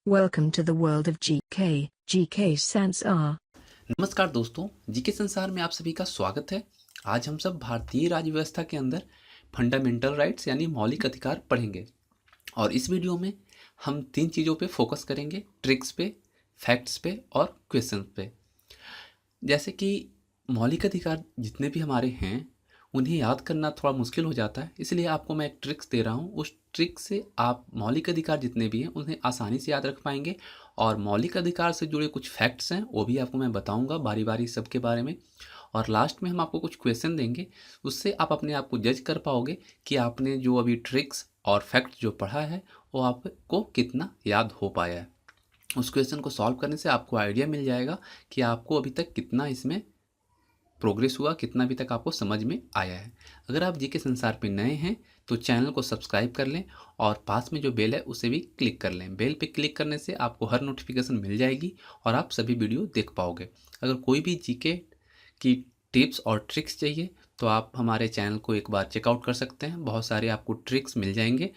Welcome to the world of GK, GK Sansar. नमस्कार दोस्तों, GK संसार में आप सभी का स्वागत है। आज हम सब भारतीय राज्य व्यवस्था के अंदर फंडामेंटल राइट्स यानी मौलिक अधिकार पढ़ेंगे और इस वीडियो में हम 3 चीज़ों पे फोकस करेंगे, ट्रिक्स पे, फैक्ट्स पे और क्वेश्चन पे। जैसे कि मौलिक अधिकार जितने भी हमारे हैं उन्हें याद करना थोड़ा मुश्किल हो जाता है, इसलिए आपको मैं एक ट्रिक्स दे रहा हूँ। उस ट्रिक से आप मौलिक अधिकार जितने भी हैं उन्हें आसानी से याद रख पाएंगे और मौलिक अधिकार से जुड़े कुछ फैक्ट्स हैं वो भी आपको मैं बताऊंगा बारी बारी सबके बारे में। और लास्ट में हम आपको कुछ क्वेश्चन देंगे, उससे आप अपने आप को जज कर पाओगे कि आपने जो अभी ट्रिक्स और फैक्ट्स जो पढ़ा है वो आपको कितना याद हो पाया है। उस क्वेश्चन को सॉल्व करने से आपको आइडिया मिल जाएगा कि आपको अभी तक कितना इसमें प्रोग्रेस हुआ, कितना अभी तक आपको समझ में आया है। अगर आप जीके संसार पे नए हैं तो चैनल को सब्सक्राइब कर लें और पास में जो बेल है उसे भी क्लिक कर लें। बेल पे क्लिक करने से आपको हर नोटिफिकेशन मिल जाएगी और आप सभी वीडियो देख पाओगे। अगर कोई भी जीके की टिप्स और ट्रिक्स चाहिए तो आप हमारे चैनल को एक बार चेकआउट कर सकते हैं, बहुत सारे आपको ट्रिक्स मिल जाएंगे।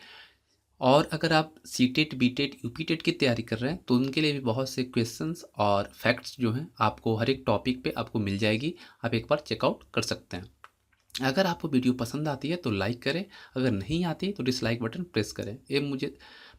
और अगर आप सीटेट, बीटेट, यूपीटेट की तैयारी कर रहे हैं तो उनके लिए भी बहुत से क्वेश्चंस और फैक्ट्स जो हैं आपको हर एक टॉपिक पे आपको मिल जाएगी, आप एक बार चेकआउट कर सकते हैं। अगर आपको वीडियो पसंद आती है तो लाइक करें, अगर नहीं आती तो डिसलाइक बटन प्रेस करें।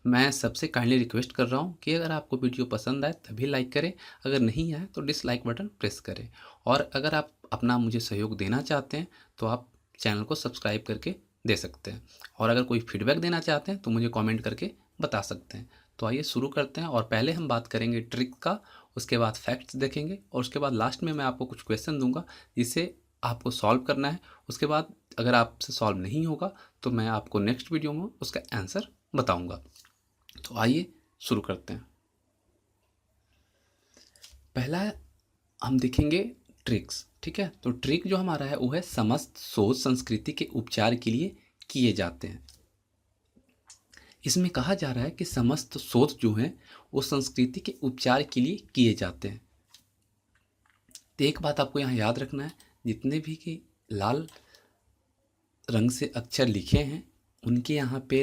मैं सबसे काइंडली रिक्वेस्ट कर रहा हूँ कि अगर आपको वीडियो पसंद आए तभी लाइक करें, अगर नहीं आए तो डिसलाइक बटन प्रेस करें। और अगर आप अपना मुझे सहयोग देना चाहते हैं तो आप चैनल को सब्सक्राइब करके दे सकते हैं और अगर कोई फीडबैक देना चाहते हैं तो मुझे कमेंट करके बता सकते हैं। तो आइए शुरू करते हैं और पहले हम बात करेंगे ट्रिक का, उसके बाद फैक्ट्स देखेंगे और उसके बाद लास्ट में मैं आपको कुछ क्वेश्चन दूंगा जिसे आपको सॉल्व करना है। उसके बाद अगर आपसे सॉल्व नहीं होगा तो मैं आपको नेक्स्ट वीडियो में उसका आंसर बताऊंगा। तो आइए शुरू करते हैं। पहला हम देखेंगे ट्रिक्स, ठीक है। तो ट्रिक जो हमारा है वो है समस्त शोध संस्कृति के उपचार के लिए किए जाते हैं। इसमें कहा जा रहा है कि समस्त शोध जो हैं वो संस्कृति के उपचार के लिए किए जाते हैं। तो एक बात आपको यहाँ याद रखना है, जितने भी कि लाल रंग से अक्षर लिखे हैं उनके यहाँ पे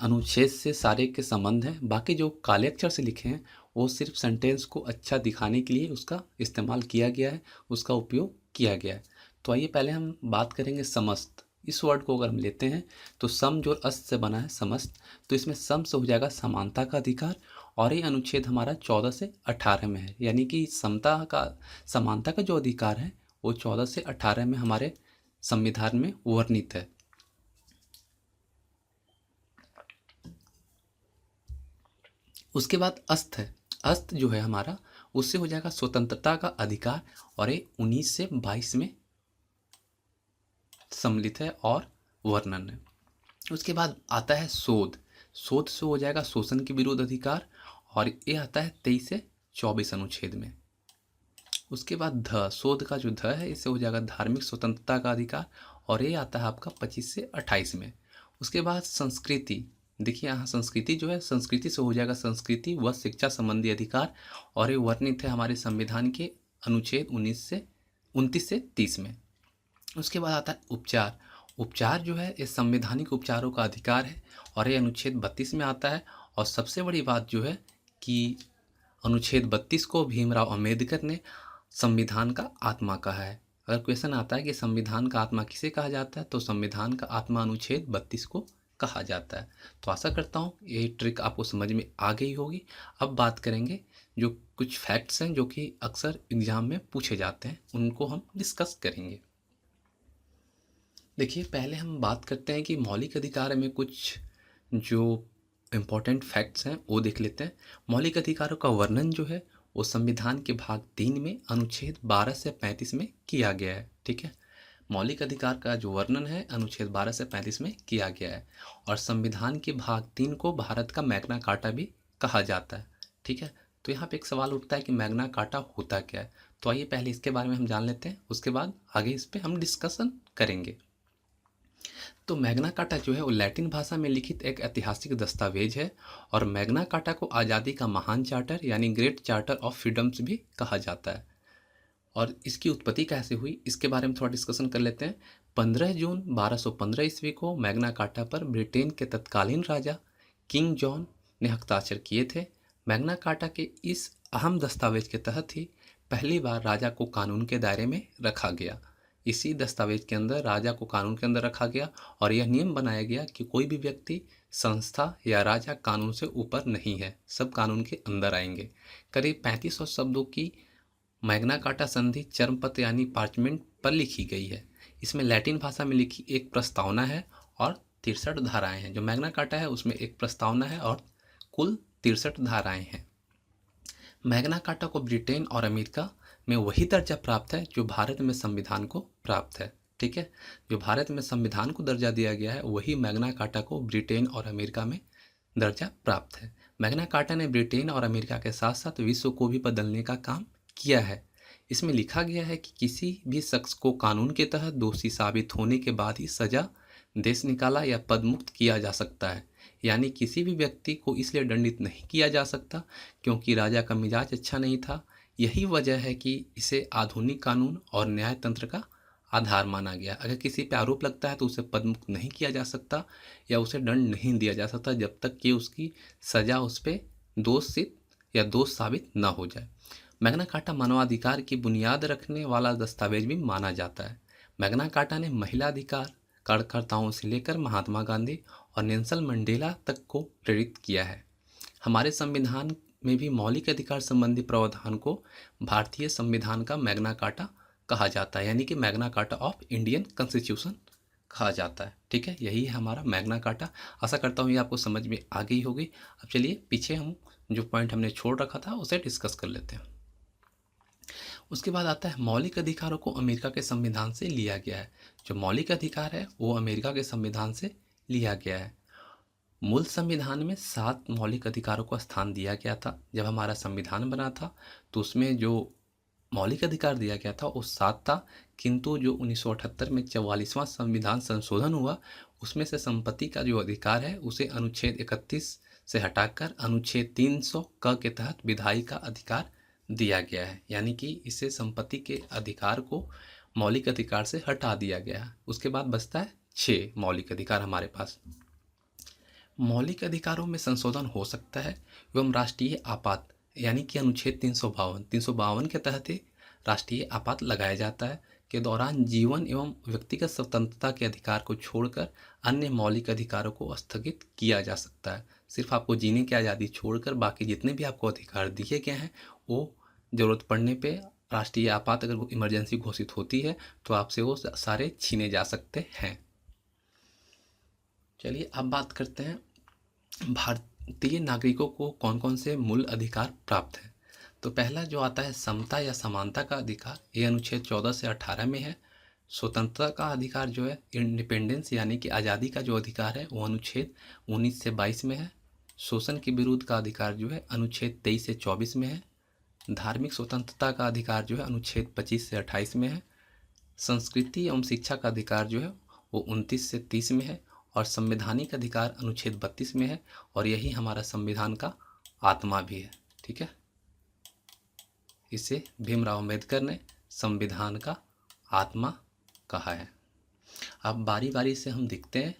अनुच्छेद से सारे के संबंध है, बाकी जो काले अक्षर से लिखे हैं वो सिर्फ सेंटेंस को अच्छा दिखाने के लिए उसका इस्तेमाल किया गया है, उसका उपयोग किया गया है। तो आइए पहले हम बात करेंगे समस्त। इस वर्ड को अगर हम लेते हैं तो सम जो अस्त से बना है समस्त, तो इसमें सम से हो जाएगा समानता का अधिकार और ये अनुच्छेद हमारा 14 से 18 में है, यानी कि समानता का जो अधिकार है वो 14 से 18 में हमारे संविधान में वर्णित है। उसके बाद अस्त है, अस्त जो है हमारा उससे हो जाएगा स्वतंत्रता का अधिकार और ये 19 से 22 में सम्मिलित है और वर्णन है। उसके बाद आता है शोध, शोध से हो जाएगा शोषण के विरुद्ध अधिकार और ये आता है 23 से 24 अनुच्छेद में। उसके बाद ध, शोध का जो ध है इससे हो जाएगा धार्मिक स्वतंत्रता का अधिकार और ये आता है आपका 25 से 28 में। उसके बाद संस्कृति, देखिए यहाँ संस्कृति जो है, संस्कृति से हो जाएगा संस्कृति व शिक्षा संबंधी अधिकार और ये वर्णित है हमारे संविधान के अनुच्छेद 29 से 30 में। उसके बाद आता है उपचार, उपचार जो है ये संवैधानिक उपचारों का अधिकार है और ये अनुच्छेद 32 में आता है। और सबसे बड़ी बात जो है कि अनुच्छेद 32 को भीमराव अंबेडकर ने संविधान का आत्मा कहा है। अगर क्वेश्चन आता है कि संविधान का आत्मा किसे कहा जाता है तो संविधान का आत्मा अनुच्छेद 32 को कहा जाता है। तो आशा करता हूँ ये ट्रिक आपको समझ में आ गई होगी। अब बात करेंगे जो कुछ फैक्ट्स हैं जो कि अक्सर एग्जाम में पूछे जाते हैं, उनको हम डिस्कस करेंगे। देखिए पहले हम बात करते हैं कि मौलिक अधिकार में कुछ जो इम्पोर्टेंट फैक्ट्स हैं वो देख लेते हैं। मौलिक अधिकारों का वर्णन जो है वो संविधान के भाग 3 में अनुच्छेद 12 से 35 में किया गया है, ठीक है। मौलिक अधिकार का जो वर्णन है अनुच्छेद 12 से 35 में किया गया है और संविधान के भाग 3 को भारत का मैग्ना कार्टा भी कहा जाता है, ठीक है। तो यहाँ पे एक सवाल उठता है कि मैग्ना कार्टा होता क्या है, तो आइए पहले इसके बारे में हम जान लेते हैं, उसके बाद आगे इस पर हम डिस्कशन करेंगे। तो मैग्ना कार्टा जो है वो लैटिन भाषा में लिखित एक ऐतिहासिक दस्तावेज है और मैग्ना कार्टा को आज़ादी का महान चार्टर यानी ग्रेट चार्टर ऑफ फ्रीडम्स भी कहा जाता है। और इसकी उत्पत्ति कैसे हुई इसके बारे में थोड़ा डिस्कशन कर लेते हैं। 15 जून 1215 ईस्वी को मैग्ना कार्टा पर ब्रिटेन के तत्कालीन राजा किंग जॉन ने हस्ताक्षर किए थे। मैग्ना कार्टा के इस अहम दस्तावेज के तहत ही पहली बार राजा को कानून के दायरे में रखा गया। इसी दस्तावेज के अंदर राजा को कानून के अंदर रखा गया और यह नियम बनाया गया कि कोई भी व्यक्ति, संस्था या राजा कानून से ऊपर नहीं है, सब कानून के अंदर आएंगे। करीब 3500 शब्दों की मैग्ना कार्टा संधि चर्मपत्र यानी पार्चमेंट पर लिखी गई है। इसमें लैटिन भाषा में लिखी एक प्रस्तावना है और 63 धाराएं हैं। जो मैग्ना कार्टा है उसमें एक प्रस्तावना है और कुल 63 धाराएं हैं। मैग्ना कार्टा को ब्रिटेन और अमेरिका में वही दर्जा प्राप्त है जो भारत में संविधान को प्राप्त है। ठीक है, जो भारत में संविधान को दर्जा दिया गया है वही मैग्ना कार्टा को ब्रिटेन और अमेरिका में दर्जा प्राप्त है। मैग्ना कार्टा ने ब्रिटेन और अमेरिका के साथ साथ विश्व को भी बदलने का काम किया है। इसमें लिखा गया है कि किसी भी शख्स को कानून के तहत दोषी साबित होने के बाद ही सजा, देश निकाला या पद मुक्त किया जा सकता है। यानी किसी भी व्यक्ति को इसलिए दंडित नहीं किया जा सकता क्योंकि राजा का मिजाज अच्छा नहीं था। यही वजह है कि इसे आधुनिक कानून और न्याय तंत्र का आधार माना गया। अगर किसी पे आरोप लगता है तो उसे पदमुक्त नहीं किया जा सकता या उसे दंड नहीं दिया जा सकता जब तक कि उसकी सजा उस पर दोष सिद्ध या दोष साबित न हो जाए। मैग्ना कार्टा मानवाधिकार की बुनियाद रखने वाला दस्तावेज भी माना जाता है। मैग्ना कार्टा ने महिला अधिकार कार्यकर्ताओं से लेकर महात्मा गांधी और नेल्सन मंडेला तक को प्रेरित किया है। हमारे संविधान में भी मौलिक अधिकार संबंधी प्रावधान को भारतीय संविधान का मैग्ना कार्टा कहा जाता है, यानी कि Magna carta of Indian constitution कहा जाता है। ठीक है, यही है हमारा मैग्ना कार्टा। आशा करता हूँ ये आपको समझ में आ गई होगी। अब चलिए पीछे हम जो पॉइंट हमने छोड़ रखा था उसे डिस्कस कर लेते हैं। उसके बाद आता है मौलिक अधिकारों को अमेरिका के संविधान से लिया गया है। जो मौलिक अधिकार है वो अमेरिका के संविधान से लिया गया है। मूल संविधान में 7 मौलिक अधिकारों को स्थान दिया गया था। जब हमारा संविधान बना था तो उसमें जो मौलिक अधिकार दिया गया था वो 7 था, किंतु जो 1978 में 44वां संविधान संशोधन हुआ उसमें से संपत्ति का जो अधिकार है उसे अनुच्छेद 31 से हटाकर अनुच्छेद 300 क के तहत विधायी का अधिकार दिया गया है। यानी कि इससे संपत्ति के अधिकार को मौलिक अधिकार से हटा दिया गया है। उसके बाद बचता है 6 मौलिक अधिकार हमारे पास। मौलिक अधिकारों में संशोधन हो सकता है एवं राष्ट्रीय आपात यानी कि अनुच्छेद 352 के तहत ही राष्ट्रीय आपात लगाया जाता है के दौरान जीवन एवं व्यक्तिगत स्वतंत्रता के अधिकार को छोड़कर अन्य मौलिक अधिकारों को स्थगित किया जा सकता है। सिर्फ आपको जीने की आज़ादी छोड़कर बाकी जितने भी आपको अधिकार दिए गए हैं वो ज़रूरत पड़ने पे राष्ट्रीय आपात अगर इमरजेंसी घोषित होती है तो आपसे वो सारे छीने जा सकते हैं। चलिए अब बात करते हैं भारतीय नागरिकों को कौन कौन से मूल अधिकार प्राप्त हैं। तो पहला जो आता है समता या समानता का अधिकार, ये अनुच्छेद 14 से 18 में है। स्वतंत्रता का अधिकार जो है इंडिपेंडेंस यानी कि आज़ादी का जो अधिकार है वो अनुच्छेद 19 से 22 में है। शोषण के विरुद्ध का अधिकार जो है अनुच्छेद 23 से 24 में है। धार्मिक स्वतंत्रता का अधिकार जो है अनुच्छेद 25 से 28 में है। संस्कृति एवं शिक्षा का अधिकार जो है वो 29 से 30 में है और संवैधानिक अधिकार अनुच्छेद 32 में है और यही हमारा संविधान का आत्मा भी है। ठीक है, इसे भीमराव अम्बेडकर ने संविधान का आत्मा कहा है। अब बारी बारी से हम देखते हैं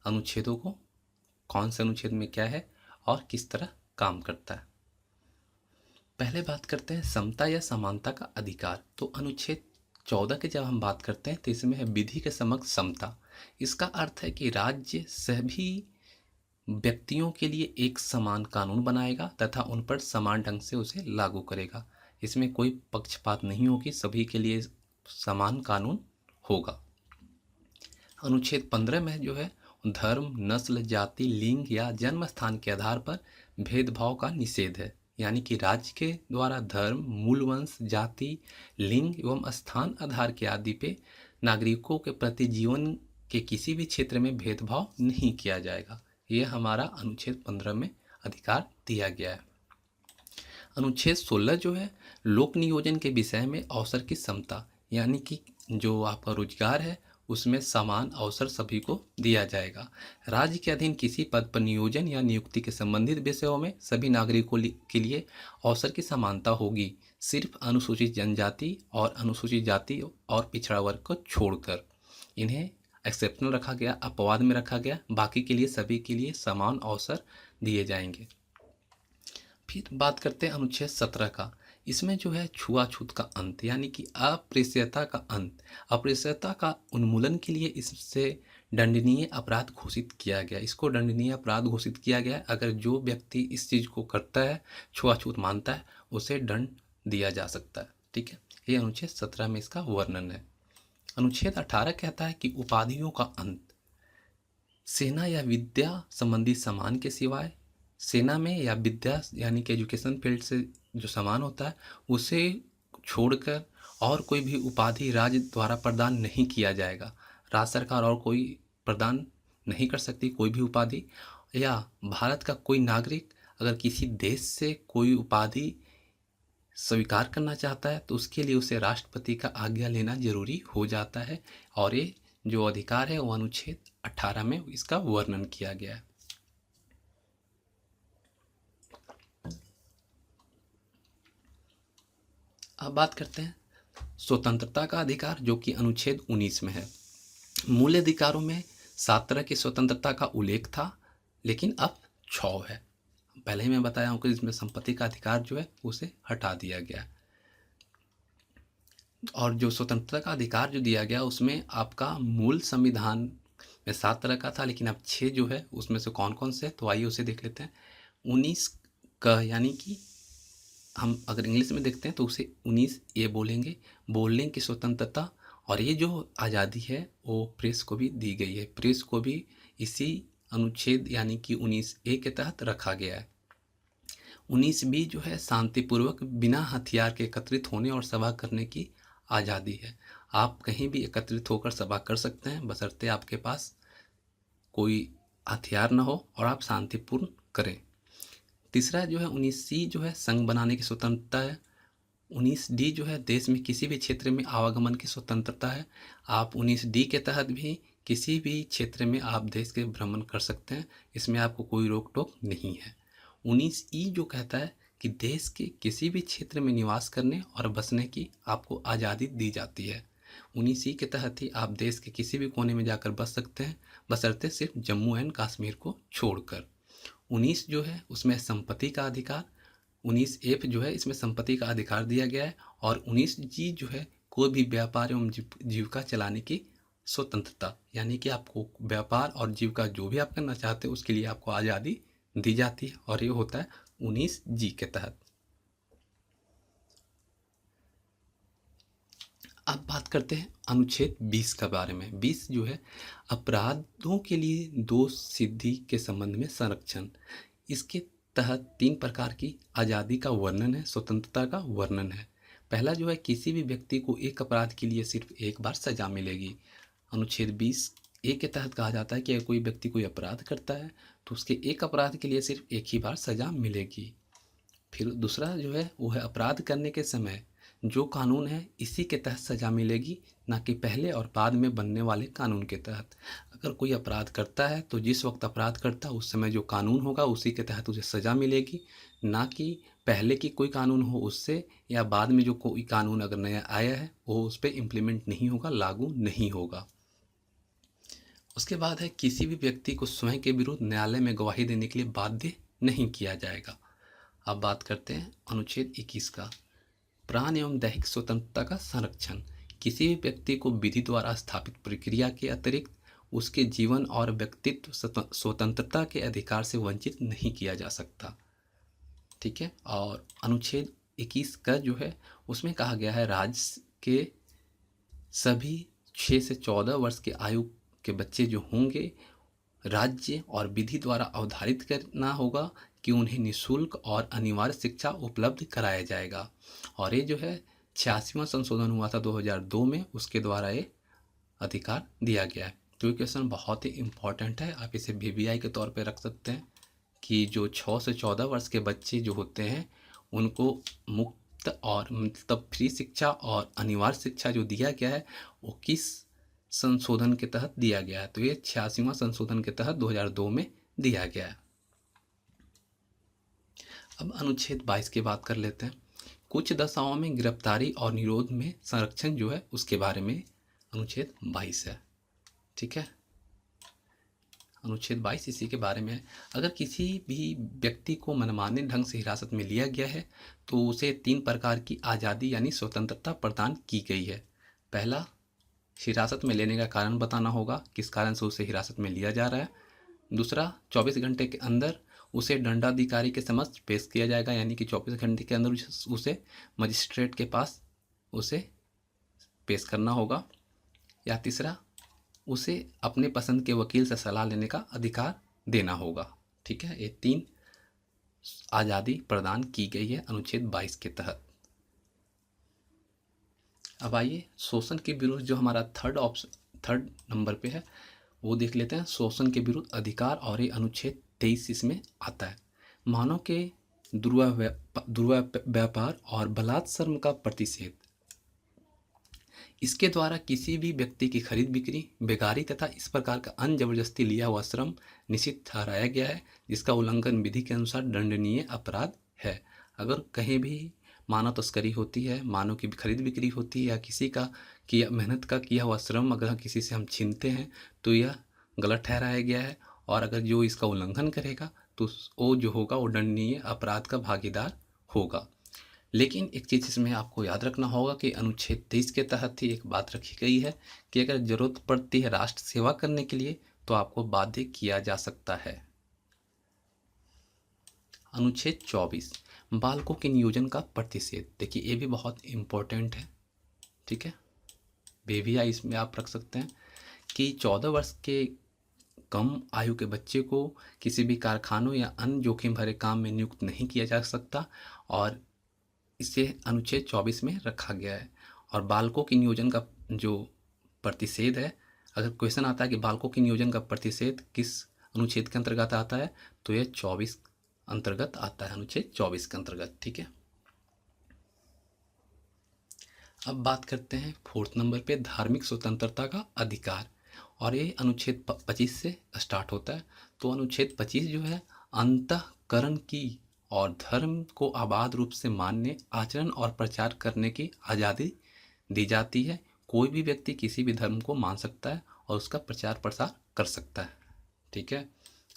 अनुच्छेदों को, कौन से अनुच्छेद में क्या है और किस तरह काम करता है। पहले बात करते हैं समता या समानता का अधिकार। तो अनुच्छेद 14 की जब हम बात करते हैं तो इसमें है विधि के समक्ष समता। इसका अर्थ है कि राज्य सभी व्यक्तियों के लिए एक समान कानून बनाएगा तथा उन पर समान ढंग से उसे लागू करेगा। इसमें कोई पक्षपात नहीं होगी, सभी के लिए समान कानून होगा। अनुच्छेद 15 में जो है धर्म, नस्ल, जाति, लिंग या जन्म स्थान के आधार पर भेदभाव का निषेध है। यानी कि राज्य के द्वारा धर्म, मूल वंश, जाति, लिंग एवं स्थान आधार के आदि पे नागरिकों के प्रति जीवन के किसी भी क्षेत्र में भेदभाव नहीं किया जाएगा। यह हमारा अनुच्छेद 15 में अधिकार दिया गया है। अनुच्छेद 16 जो है लोक नियोजन के विषय में अवसर की समता, यानी कि जो आपका रोजगार है उसमें समान अवसर सभी को दिया जाएगा। राज्य के अधीन किसी पद पर नियोजन या नियुक्ति के संबंधित विषयों में सभी नागरिकों के लिए अवसर की समानता होगी, सिर्फ अनुसूचित जनजाति और अनुसूचित जाति और पिछड़ा वर्ग को छोड़कर। इन्हें एक्सेप्शनल रखा गया, अपवाद में रखा गया, बाकी के लिए सभी के लिए समान अवसर दिए जाएंगे। फिर बात करते हैं अनुच्छेद 17 का। इसमें जो है छुआछूत का अंत यानी कि अप्रेस्यता का अंत, अप्रेस्यता का उन्मूलन के लिए इससे दंडनीय अपराध घोषित किया गया। इसको दंडनीय अपराध घोषित किया गया है। अगर जो व्यक्ति इस चीज़ को करता है, छुआछूत मानता है, उसे दंड दिया जा सकता है। ठीक है, ये अनुच्छेद 17 में इसका वर्णन है। अनुच्छेद 18 कहता है कि उपाधियों का अंत, सेना या विद्या संबंधी सम्मान के सिवाय सेना में या विद्या यानी कि एजुकेशन फील्ड से जो सामान होता है उसे छोड़कर और कोई भी उपाधि राज्य द्वारा प्रदान नहीं किया जाएगा। राज्य सरकार और कोई प्रदान नहीं कर सकती कोई भी उपाधि। या भारत का कोई नागरिक अगर किसी देश से कोई उपाधि स्वीकार करना चाहता है तो उसके लिए उसे राष्ट्रपति का आज्ञा लेना जरूरी हो जाता है। और ये जो अधिकार है वो अनुच्छेद 18 में इसका वर्णन किया गया है। अब बात करते हैं स्वतंत्रता का अधिकार, जो कि अनुच्छेद 19 में है। मूल अधिकारों में 7 तरह की स्वतंत्रता का उल्लेख था, लेकिन अब 6 है। पहले ही मैं बताया हूँ कि इसमें संपत्ति का अधिकार जो है उसे हटा दिया गया। और जो स्वतंत्रता का अधिकार जो दिया गया उसमें आपका मूल संविधान में 7 तरह का था, लेकिन अब 6 जो है उसमें से कौन कौन से, तो आइए उसे देख लेते हैं। 19 का यानी कि हम अगर इंग्लिश में देखते हैं तो उसे 19 ये बोलेंगे, बोलने की स्वतंत्रता। और ये जो आज़ादी है वो प्रेस को भी दी गई है, प्रेस को भी इसी अनुच्छेद यानी कि 19A के तहत रखा गया है। 19B जो है शांतिपूर्वक बिना हथियार के एकत्रित होने और सभा करने की आज़ादी है। आप कहीं भी एकत्रित होकर सभा कर सकते हैं, बशर्ते आपके पास कोई हथियार न हो और आप शांतिपूर्ण करें। तीसरा जो है 19C जो है संघ बनाने की स्वतंत्रता है। 19D जो है देश में किसी भी क्षेत्र में आवागमन की स्वतंत्रता है। आप 19D के तहत भी किसी भी क्षेत्र में आप देश के भ्रमण कर सकते हैं, इसमें आपको कोई रोक टोक नहीं है। 19E जो कहता है कि देश के किसी भी क्षेत्र में निवास करने और बसने की आपको आज़ादी दी जाती है। 19E के तहत ही आप देश के किसी भी कोने में जाकर बस सकते हैं, बशर्ते सिर्फ जम्मू एंड कश्मीर को छोड़कर। 19 जो है उसमें संपत्ति का अधिकार, 19F जो है इसमें संपत्ति का अधिकार दिया गया है। और 19G जो है कोई भी व्यापार एवं जीविका चलाने की स्वतंत्रता, यानी कि आपको व्यापार और जीविका जो भी आप करना चाहते हैं उसके लिए आपको आज़ादी दी जाती है, और ये होता है 19G के तहत। अब बात करते हैं अनुच्छेद 20 के बारे में। 20 जो है अपराधों के लिए दोष सिद्धि के संबंध में संरक्षण। इसके तहत 3 प्रकार की आज़ादी का वर्णन है, स्वतंत्रता का वर्णन है। पहला जो है किसी भी व्यक्ति को एक अपराध के लिए सिर्फ एक बार सजा मिलेगी। अनुच्छेद 20A के तहत कहा जाता है कि अगर कोई व्यक्ति कोई अपराध करता है तो उसके एक अपराध के लिए सिर्फ एक ही बार सजा मिलेगी। फिर दूसरा जो है वो है अपराध करने के समय जो कानून है इसी के तहत सजा मिलेगी, ना कि पहले और बाद में बनने वाले कानून के तहत। अगर कोई अपराध करता है तो जिस वक्त अपराध करता है उस समय जो कानून होगा उसी के तहत उसे सजा मिलेगी, ना कि पहले की कोई कानून हो उससे, या बाद में जो कोई कानून अगर नया आया है वो उस पर इम्प्लीमेंट नहीं होगा, लागू नहीं होगा। उसके बाद है किसी भी व्यक्ति को स्वयं के विरुद्ध न्यायालय में गवाही देने के लिए बाध्य नहीं किया जाएगा। अब बात करते हैं अनुच्छेद 21 का, प्राण एवं दैहिक स्वतंत्रता का संरक्षण। किसी भी व्यक्ति को विधि द्वारा स्थापित प्रक्रिया के अतिरिक्त उसके जीवन और व्यक्तित्व स्वतंत्रता के अधिकार से वंचित नहीं किया जा सकता। ठीक है, और अनुच्छेद 21 का जो है उसमें कहा गया है राज्य के सभी 6 से 14 वर्ष के आयु के बच्चे जो होंगे राज्य और विधि द्वारा अवधारित करना होगा कि उन्हें निःशुल्क और अनिवार्य शिक्षा उपलब्ध कराया जाएगा। और ये जो है 86वां संशोधन हुआ था 2002 में, उसके द्वारा ये अधिकार दिया गया है। तो ये क्वेश्चन बहुत ही इम्पॉर्टेंट है, आप इसे VBI के तौर पे रख सकते हैं कि जो 6 से 14 वर्ष के बच्चे जो होते हैं उनको मुफ्त और मतलब फ्री शिक्षा और अनिवार्य शिक्षा जो दिया गया है वो किस संशोधन के तहत दिया गया है, तो ये 86वां संशोधन के तहत 2002 में दिया गया है। अब अनुच्छेद 22 की बात कर लेते हैं। कुछ दशाओं में गिरफ्तारी और निरोध में संरक्षण जो है उसके बारे में अनुच्छेद 22 है। ठीक है, अनुच्छेद 22 इसी के बारे में है। अगर किसी भी व्यक्ति को मनमाने ढंग से हिरासत में लिया गया है तो उसे 3 प्रकार की आज़ादी यानी स्वतंत्रता प्रदान की गई है। पहला, हिरासत में लेने का कारण बताना होगा, किस कारण से उसे हिरासत में लिया जा रहा है। दूसरा, 24 घंटे के अंदर उसे दंडाधिकारी के समक्ष पेश किया जाएगा, यानी कि 24 घंटे के अंदर उसे मजिस्ट्रेट के पास उसे पेश करना होगा। या तीसरा, उसे अपने पसंद के वकील से सलाह लेने का अधिकार देना होगा। ठीक है, ये 3 आज़ादी प्रदान की गई है अनुच्छेद 22 के तहत। अब आइए शोषण के विरुद्ध जो हमारा थर्ड नंबर पे है वो देख लेते हैं। शोषण के विरुद्ध अधिकार, और ये अनुच्छेद 23 इसमें आता है। मानव के दुर्व्यापार और बलात्सर्म का प्रतिषेध। इसके द्वारा किसी भी व्यक्ति की खरीद बिक्री, बेगारी तथा इस प्रकार का अन्य जबरदस्ती लिया हुआ श्रम निषिद्ध ठहराया गया है, जिसका उल्लंघन विधि के अनुसार दंडनीय अपराध है। अगर कहीं भी मानव तस्करी होती है, मानव की खरीद बिक्री होती है, या किसी का किया मेहनत का किया हुआ श्रम अगर किसी से हम छीनते हैं तो यह गलत ठहराया गया है, और अगर जो इसका उल्लंघन करेगा तो वो जो होगा वो दंडनीय अपराध का भागीदार होगा। लेकिन एक चीज़ इसमें आपको याद रखना होगा कि अनुच्छेद 23 के तहत ही एक बात रखी गई है कि अगर जरूरत पड़ती है राष्ट्र सेवा करने के लिए तो आपको बाध्य किया जा सकता है। अनुच्छेद 24, बालकों के नियोजन का प्रतिषेध। देखिए ये भी बहुत इम्पोर्टेंट है। ठीक है, बेबिया इसमें आप रख सकते हैं कि 14 वर्ष के कम आयु के बच्चे को किसी भी कारखानों या अन्य जोखिम भरे काम में नियुक्त नहीं किया जा सकता, और इसे अनुच्छेद 24 में रखा गया है। और बालकों के नियोजन का जो प्रतिषेध है, अगर क्वेश्चन आता है कि बालकों के नियोजन का प्रतिषेध किस अनुच्छेद के अंतर्गत आता है तो यह 24 अंतर्गत आता है, अनुच्छेद 24 के अंतर्गत। ठीक है, अब बात करते हैं 4th नंबर पे धार्मिक स्वतंत्रता का अधिकार, और ये अनुच्छेद 25 से स्टार्ट होता है। तो अनुच्छेद 25 जो है अंतःकरण की और धर्म को आबाद रूप से मानने, आचरण और प्रचार करने की आज़ादी दी जाती है। कोई भी व्यक्ति किसी भी धर्म को मान सकता है और उसका प्रचार प्रसार कर सकता है। ठीक है,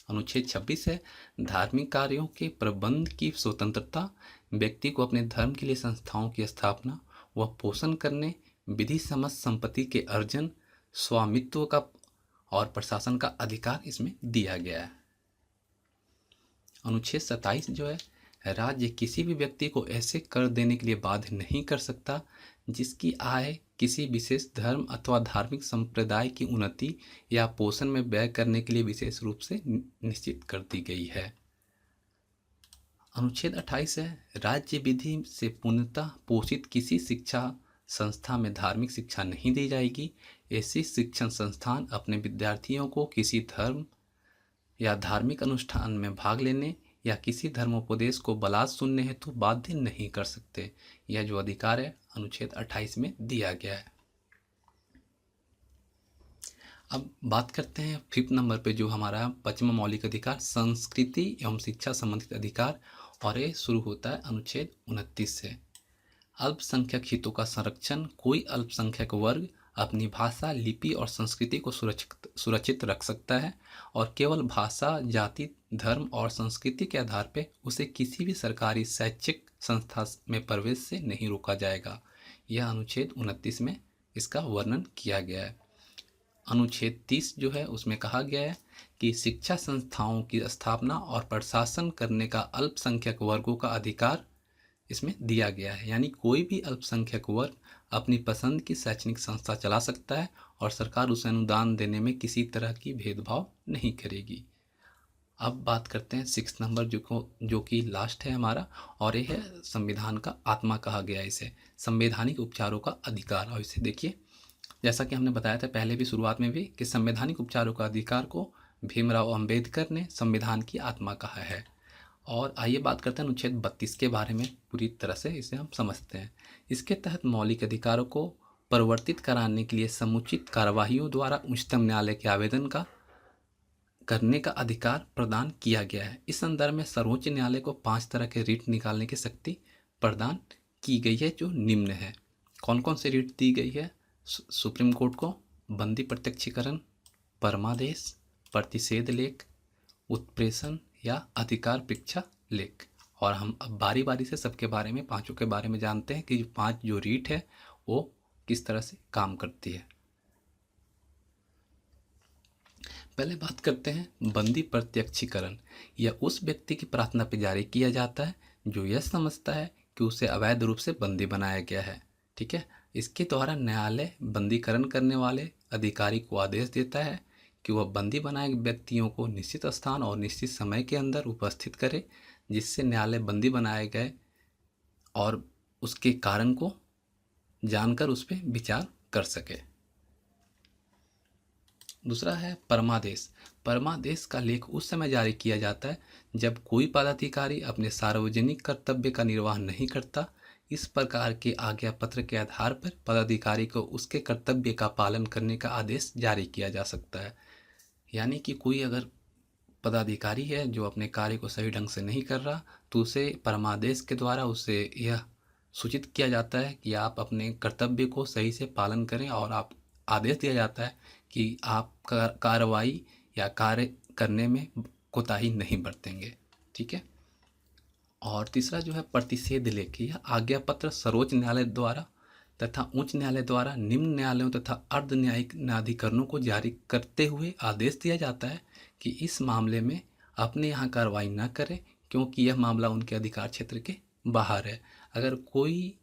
अनुच्छेद 26 है धार्मिक कार्यों के प्रबंध की स्वतंत्रता। व्यक्ति को अपने धर्म के लिए संस्थाओं की स्थापना व पोषण करने, विधि समस्त संपत्ति के अर्जन, स्वामित्व का और प्रशासन का अधिकार इसमें दिया गया है। अनुच्छेद 27 जो है, राज्य किसी भी व्यक्ति को ऐसे कर देने के लिए बाध्य नहीं कर सकता जिसकी आय किसी विशेष धर्म अथवा धार्मिक संप्रदाय की उन्नति या पोषण में व्यय करने के लिए विशेष रूप से निश्चित कर दी गई है। अनुच्छेद 28 है राज्य विधि से पूर्णतः पोषित किसी शिक्षा संस्था में धार्मिक शिक्षा नहीं दी जाएगी। ऐसी शिक्षण संस्थान अपने विद्यार्थियों को किसी धर्म या धार्मिक अनुष्ठान में भाग लेने या किसी धर्मोपदेश को बलात् सुनने हेतु बाध्य नहीं कर सकते। यह जो अधिकार है अनुच्छेद 28 में दिया गया है। अब बात करते हैं 5th नंबर पे जो हमारा 5वां मौलिक अधिकार संस्कृति एवं शिक्षा संबंधित अधिकार, और ये शुरू होता है अनुच्छेद 29 से। अल्पसंख्यक हितों का संरक्षण। कोई अल्पसंख्यक वर्ग अपनी भाषा, लिपि और संस्कृति को सुरक्षित रख सकता है, और केवल भाषा, जाति, धर्म और संस्कृति के आधार पर उसे किसी भी सरकारी शैक्षिक संस्था में प्रवेश से नहीं रोका जाएगा। यह अनुच्छेद 29 में इसका वर्णन किया गया है। अनुच्छेद 30 जो है उसमें कहा गया है कि शिक्षा संस्थाओं की स्थापना और प्रशासन करने का अल्पसंख्यक वर्गों का अधिकार इसमें दिया गया है। यानी कोई भी अल्पसंख्यक वर्ग अपनी पसंद की शैक्षणिक संस्था चला सकता है और सरकार उसे अनुदान देने में किसी तरह की भेदभाव नहीं करेगी। अब बात करते हैं 6th नंबर जो कि लास्ट है हमारा, और ये है संविधान का आत्मा कहा गया इसे, संवैधानिक उपचारों का अधिकार। और इसे देखिए, जैसा कि हमने बताया था पहले भी शुरुआत में भी कि संवैधानिक उपचारों का अधिकार को भीमराव अंबेडकर ने संविधान की आत्मा कहा है। और आइए बात करते हैं अनुच्छेद 32 के बारे में, पूरी तरह से इसे हम समझते हैं। इसके तहत मौलिक अधिकारों को परिवर्तित कराने के लिए समुचित कार्यवाहियों द्वारा उच्चतम न्यायालय के आवेदन का करने का अधिकार प्रदान किया गया है। इस संदर्भ में सर्वोच्च न्यायालय को 5 तरह के रिट निकालने की शक्ति प्रदान की गई है, जो निम्न है। कौन कौन से रिट दी गई है? सुप्रीम कोर्ट को बंदी प्रत्यक्षीकरण, परमादेश, प्रतिषेध लेख, उत्प्रेषण या अधिकार परीक्षा लेख। और हम अब बारी बारी से सबके बारे में, पांचों के बारे में जानते हैं कि जो पांच जो रीट है वो किस तरह से काम करती है। पहले बात करते हैं बंदी प्रत्यक्षीकरण। यह उस व्यक्ति की प्रार्थना पर जारी किया जाता है जो यह समझता है कि उसे अवैध रूप से बंदी बनाया गया है। ठीक है, इसके द्वारा न्यायालय बंदीकरण करने वाले अधिकारी को आदेश देता है कि वह बंदी बनाए व्यक्तियों को निश्चित स्थान और निश्चित समय के अंदर उपस्थित करे, जिससे न्यायालय बंदी बनाए गए और उसके कारण को जानकर उस पर विचार कर सके। दूसरा है परमादेश। परमादेश का लेख उस समय जारी किया जाता है जब कोई पदाधिकारी अपने सार्वजनिक कर्तव्य का निर्वाह नहीं करता। इस प्रकार के आज्ञा पत्र के आधार पर पदाधिकारी को उसके कर्तव्य का पालन करने का आदेश जारी किया जा सकता है। यानी कि कोई अगर पदाधिकारी है जो अपने कार्य को सही ढंग से नहीं कर रहा, तो उसे परमादेश के द्वारा उसे यह सूचित किया जाता है कि आप अपने कर्तव्य को सही से पालन करें, और आप आदेश दिया जाता है कि आप कार्रवाई या कार्य करने में कोताही नहीं बरतेंगे। ठीक है। और तीसरा जो है प्रतिषेध लेख। यह आज्ञा पत्र सर्वोच्च न्यायालय द्वारा तथा उच्च न्यायालय द्वारा निम्न न्यायालयों तथा अर्ध न्यायिक न्यायाधिकरणों को जारी करते हुए आदेश दिया जाता है कि इस मामले में अपने यहाँ कार्रवाई न करें, क्योंकि यह मामला उनके अधिकार क्षेत्र के बाहर है। अगर कोई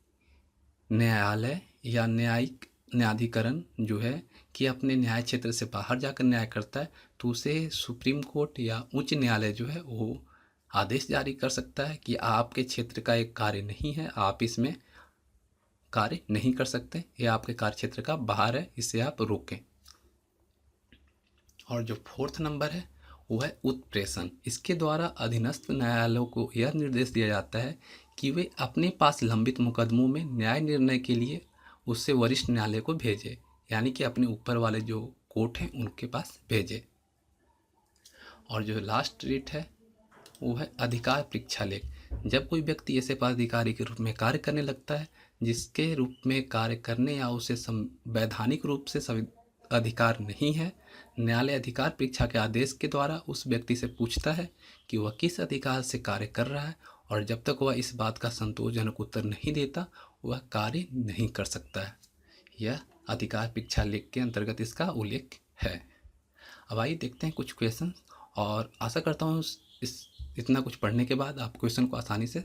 न्यायालय या न्यायिक न्यायाधिकरण जो है कि अपने न्याय क्षेत्र से बाहर जाकर न्याय करता है, तो उसे सुप्रीम कोर्ट या उच्च न्यायालय जो है वो आदेश जारी कर सकता है कि आपके क्षेत्र का एक कार्य नहीं है, आप इसमें कार्य नहीं कर सकते, यह आपके कार्य क्षेत्र का बाहर है, इसे आप रोकें। और जो फोर्थ नंबर है वो है उत्प्रेषण। इसके द्वारा अधीनस्थ न्यायालयों को यह निर्देश दिया जाता है कि वे अपने पास लंबित मुकदमों में न्याय निर्णय के लिए उससे वरिष्ठ न्यायालय को भेजे, यानी कि अपने ऊपर वाले जो कोर्ट हैं उनके पास भेजे। और जो लास्ट रीट है वो है अधिकार परीक्षा लेख। जब कोई व्यक्ति ऐसे पदाधिकारी के रूप में कार्य करने लगता है जिसके रूप में कार्य करने या उसे संवैधानिक रूप से अधिकार नहीं है, न्यायालय अधिकार परीक्षा के आदेश के द्वारा उस व्यक्ति से पूछता है कि वह किस अधिकार से कार्य कर रहा है, और जब तक वह इस बात का संतोषजनक उत्तर नहीं देता वह कार्य नहीं कर सकता है। यह अधिकार परीक्षा लेख के अंतर्गत इसका उल्लेख है। अब आइए देखते हैं कुछ क्वेश्चन, और आशा करता हूँ इतना कुछ पढ़ने के बाद आप क्वेश्चन को आसानी से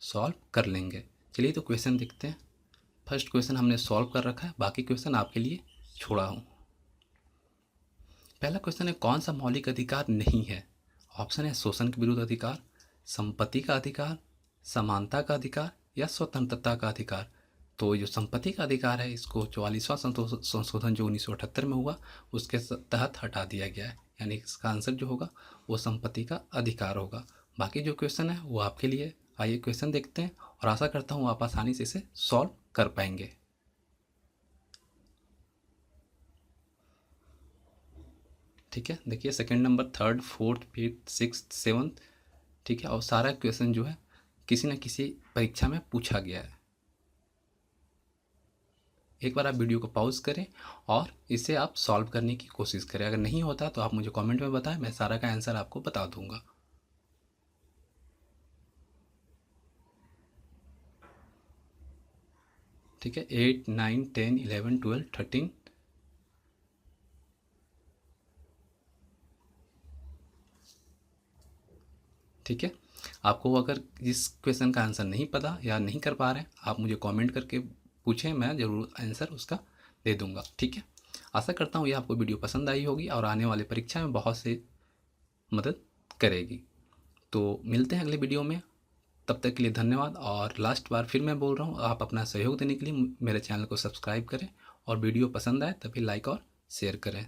सॉल्व कर लेंगे। चलिए तो क्वेश्चन देखते हैं। फर्स्ट क्वेश्चन हमने सॉल्व कर रखा है, बाकी क्वेश्चन आपके लिए छोड़ा हूँ। पहला क्वेश्चन है कौन सा मौलिक अधिकार नहीं है। ऑप्शन है शोषण के विरुद्ध अधिकार, संपत्ति का अधिकार, समानता का अधिकार या स्वतंत्रता का अधिकार। तो जो संपत्ति का अधिकार है इसको 44वां संशोधन जो 1978 में हुआ उसके तहत हटा दिया गया है, यानी इसका आंसर जो होगा वो संपत्ति का अधिकार होगा। बाकी जो क्वेश्चन है वो आपके लिए। आइए क्वेश्चन देखते हैं और आशा करता हूँ आप आसानी से इसे सॉल्व कर पाएंगे। ठीक है, देखिए second number, third, fourth, fifth, sixth, seventh. ठीक है, और सारा क्वेश्चन जो है किसी न किसी परीक्षा में पूछा गया है। एक बार आप वीडियो को पॉज करें और इसे आप सॉल्व करने की कोशिश करें। अगर नहीं होता तो आप मुझे कमेंट में बताएं, मैं सारा का आंसर आपको बता दूंगा। ठीक है, 8, 9, 10, 11, 12, 13। ठीक है, आपको अगर इस क्वेश्चन का आंसर नहीं पता या नहीं कर पा रहे हैं, आप मुझे कमेंट करके पूछें, मैं ज़रूर आंसर उसका दे दूंगा। ठीक है, आशा करता हूँ ये आपको वीडियो पसंद आई होगी और आने वाले परीक्षा में बहुत से मदद करेगी। तो मिलते हैं अगले वीडियो में, तब तक के लिए धन्यवाद। और लास्ट बार फिर मैं बोल रहा हूँ, आप अपना सहयोग देने के लिए मेरे चैनल को सब्सक्राइब करें और वीडियो पसंद आए तभी लाइक और शेयर करें।